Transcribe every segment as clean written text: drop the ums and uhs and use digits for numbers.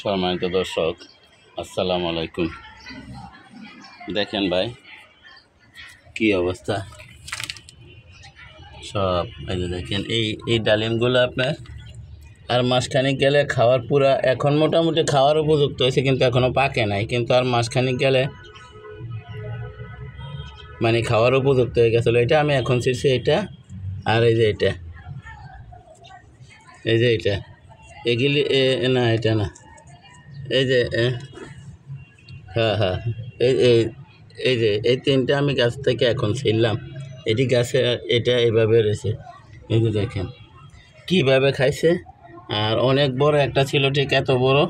সম্মানিত দর্শক, আসসালামু আলাইকুম। দেখেন ভাই কি অবস্থা, সব এই যে দেখেন এই ডালিমগুলো আপনার আর মাসখানিক গেলে খাওয়ার পুরা, এখন মোটামুটি খাওয়ার উপযুক্ত হয়েছে কিন্তু এখনও পাকে নাই, কিন্তু আর মাসখানিক গেলে মানে খাওয়ার উপযুক্ত হয়ে গেছিলো। এটা আমি এখন ছিঁড়ছি, এটা আর এই যে এটা, এগুলি না, এটা না, এই যে হ্যাঁ, এই যে এই তিনটা আমি গাছ থেকে এখন ছিললাম। এটি গাছে এটা এভাবে রয়েছে, এই যে দেখেন কীভাবে খাইছে। আর অনেক বড় একটা ছিল, ঠিক এত বড়,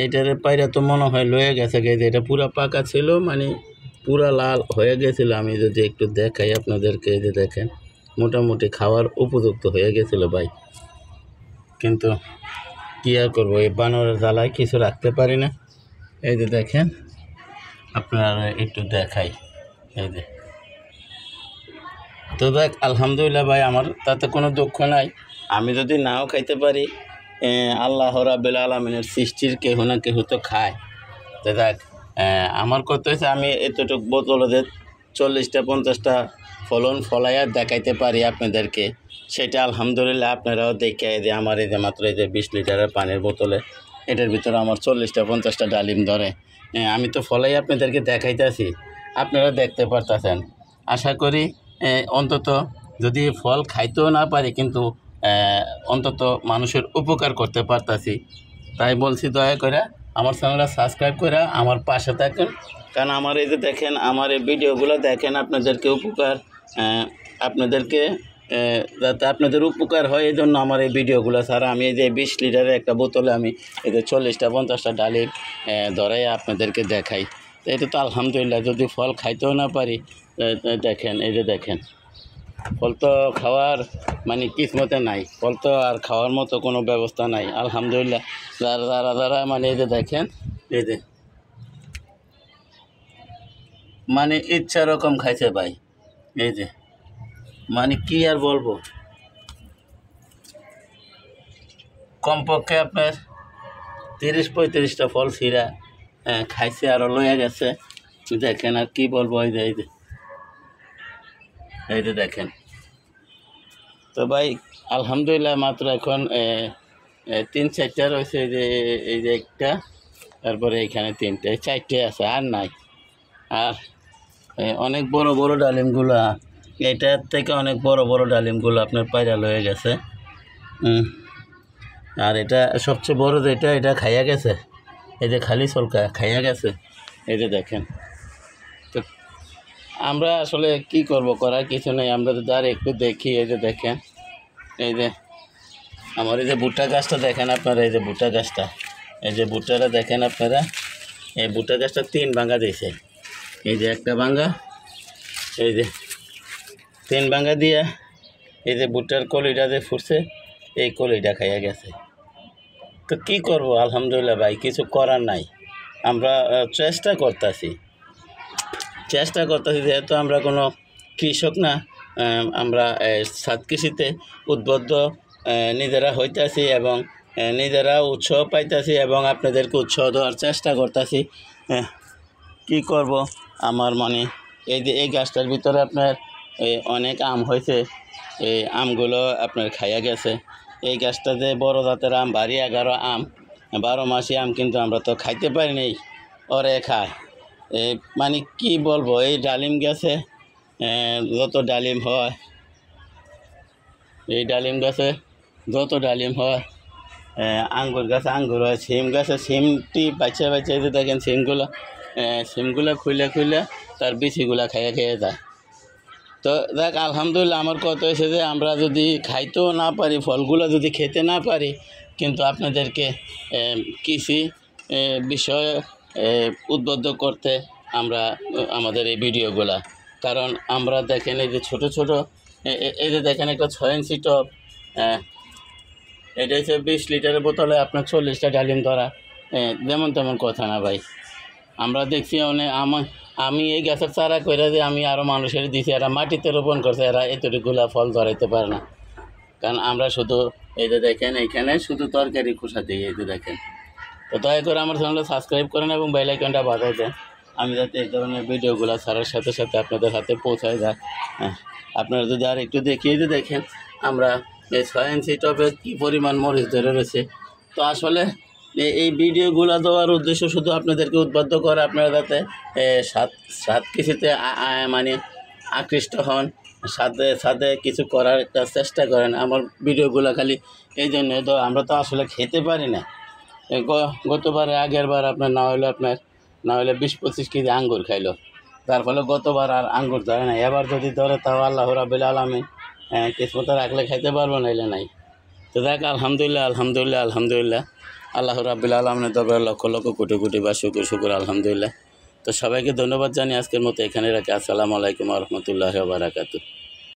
এটার পায়রা তো মনে হয় লয়ে গেছে। এটা পুরা পাকা ছিল, মানে পুরা লাল হয়ে গেছিল। আমি যদি একটু দেখাই আপনাদেরকে, এই যে দেখেন মোটামুটি খাওয়ার উপযুক্ত হয়ে গেছিল ভাই, কিন্তু কী আর করবো, এই বানরের জ্বালায় কিছু রাখতে পারি না। এই যে দেখেন, আপনারা একটু দেখাই, এই যে। তো দেখ, আলহামদুলিল্লাহ ভাই, আমার তাতে কোনো দুঃখ নাই। আমি যদি নাও খাইতে পারি, আল্লাহ রাব্বুল আলামিনের সৃষ্টির কেহ না কেহ তো খায়। তো দেখ, আমার কথা হচ্ছে আমি এতটুকু বোতলে 40টা 50টা ফলাইয়া দেখাইতে পারি আপনাদেরকে, সেটা আলহামদুলিল্লাহ আপনারাও দেখে। এই যে আমার এই যে মাত্র এই যে 20 লিটারের পানির বোতলে, এটার ভিতরে আমার 40টা 50টা ডালিম ধরে। আমি তো ফলাই আপনাদেরকে দেখাইতেছি, আপনারা দেখতে পারতেছেন। আশা করি অন্তত যদি ফল খাইতেও না পারি, কিন্তু অন্তত মানুষের উপকার করতে পারতাছি। তাই বলছি, দয়া করে আমার চ্যানেলটা সাবস্ক্রাইব করে আমার পাশে থাকেন। কারণ আমার এই যে দেখেন, আমার এই ভিডিওগুলো দেখেন, আপনাদেরকে উপকার, আপনাদেরকে যাতে আপনাদের উপকার হয়, এই জন্য আমার এই ভিডিওগুলো ছাড়া। আমি এই যে 20 লিটারের একটা বোতলে আমি এই যে 40টা 50টা ডালিম ধরাই আপনাদেরকে দেখাই। তো এটা তো আলহামদুলিল্লাহ, যদি ফল খাইতেও না পারি, দেখেন এই যে দেখেন, ফল তো খাওয়ার মানে কিসমতে নাই, ফল তো আর খাওয়ার মতো কোনো ব্যবস্থা নাই। আলহামদুলিল্লাহ, যারা মানে এই যে দেখেন, এই যে মানে ইচ্ছা রকম খাইছে ভাই। এই যে মানে কি আর বলবো, কমপক্ষে আপনার 30-35টা ফল ছিঁড়া খাইছে, আরও লয়ে গেছে। দেখেন আর কি বলবো, এই যে দেখেন। তো ভাই আলহামদুলিল্লাহ, মাত্র এখন 3-4টা রয়েছে। এই যে একটা, তারপরে এখানে 3টে 4টে আছে, আর নাই। আর অনেক বড় বড় ডালিমগুলো, এটার থেকে অনেক বড় বড় ডালিমগুলো আপনার পায়রা লয়ে গেছে। আর এটা সবচেয়ে বড় যেটা, এটা খাইয়া গেছে, এই যে খালি সলকা খাইয়া গেছে। এই যে দেখেন। তো আমরা আসলে কি করব, করার কিছু নেই, আমরা তো আর একটু দেখি। এই যে দেখেন, এই যে আমার এই যে ভুট্টা গাছটা দেখেন আপনারা, এই যে ভুট্টা গাছটা, এই যে ভুট্টাটা দেখেন আপনারা, এই ভুট্টা গাছটা 3 ভাঙা দিয়েছে। এই যে একটা ভাঙা, এই যে 3 ভাঙা দিয়া, এই যে ভুট্টার কলিটা যে ফুটছে, এই কলিটা খাইয়া গেছে। তো কী করব, আলহামদুলিল্লাহ ভাই, কিছু করার নাই। আমরা চেষ্টা করতেছি, যেহেতু আমরা কোনো কৃষক না, আমরা ছাদ কৃষিতে উদ্বুদ্ধ নিজেরা হইতেছি এবং নিজেরা উৎসাহ পাইতেছি এবং আপনাদেরকে উৎসাহ দেওয়ার চেষ্টা করতেছি। কি করব, আমার মানে এই যে এই গাছটার ভিতরে আপনার অনেক আম হয়েছে, এই আমগুলো আপনার খাইয়া গেছে। এই গাছটাতে বড় জাতের আম, বাড়ি 11 আম, 12 মাসি আম, কিন্তু আমরা তো খাইতে পারি নাই, ওরে খায়। মানে কি বলবো, এই ডালিম গাছে যত ডালিম হয়, এই ডালিম গাছে যত ডালিম হয়, আঙ্গুর গাছে আঙ্গুর হয়, সিম গাছে সিমটি বাচ্চা এই যে দেখেন, সিমগুলো খুলে তার বিচিগুলা খাইয়ে যায়। তো দেখ, আলহামদুলিল্লাহ, আমার কথা হয়েছে যে আমরা যদি খাইতেও না পারি, ফলগুলো যদি খেতে না পারি, কিন্তু আপনাদেরকে কৃষি বিষয়ে উদ্বুদ্ধ করতে আমরা আমাদের এই ভিডিওগুলা। কারণ আমরা দেখেন, এই যে ছোটো এই যে দেখেন একটা 6 ইঞ্চি টব, এটা হচ্ছে 20 লিটারের বোতলে আপনার 40টা ডালিম ধরা, যেমন তেমন কথা না ভাই। আমরা দেখছি অনেক, আমি এই গাছের চারা করে যে আমি আরও মানুষের দিছি, এরা মাটিতে রোপণ করছে, এরা এতটুকুলা ফল ধরাইতে পারে না। কারণ আমরা শুধু এই যে দেখেন, এইখানে শুধু তরকারি খোসা দিই, এই যে দেখেন। তো তো দয়া করে আমার চ্যানেলটা সাবস্ক্রাইব করেন এবং বেল আইকনটা বাজায় দেন, আমি যাতে এই ধরনের ভিডিওগুলো ছাড়ার সাথে সাথে আপনাদের হাতে পৌঁছায় যায়। হ্যাঁ, আপনারা যদি আর একটু দেখিয়ে দিয়ে দেখেন আমরা এই 6 ইঞ্চি টবে কী পরিমাণ মরিচ ধরে রয়েছে। তো আসলে এই ভিডিওগুলো দেওয়ার উদ্দেশ্য শুধু আপনাদেরকে উদ্বুদ্ধ করে, আপনারা যাতে স্বাদ কিছুতে মানে আকৃষ্ট হন, সাথে সাথে কিছু করার একটা চেষ্টা করেন। আমার ভিডিওগুলো খালি এই জন্য, তো আমরা তো আসলে খেতে পারি না। গতবারে আগের বার আপনার না হলে 20-25 কেজি আঙ্গুর খাইলো, তার ফলে গতবার আর আঙ্গুর ধরে না। এবার যদি ধরে তাও আল্লাহ রাব্বুল আলামিন কিসমতে রাখলে খাইতে পারবো, নাইলে নাই। তো দেখ আলহামদুলিল্লাহ আলহামদুলিল্লাহ আলহামদুলিল্লাহ, আল্লাহ রাব্বুল আলামিনের দরবারে লক্ষ লক্ষ কোটি কোটি বা শুকুর আলহামদুলিল্লাহ। তো সবাইকে ধন্যবাদ জানিয়ে আজকের মতো এখানে রাখি। আসসালামু আলাইকুম ওয়া রাহমাতুল্লাহি ওয়া বারাকাতুহু।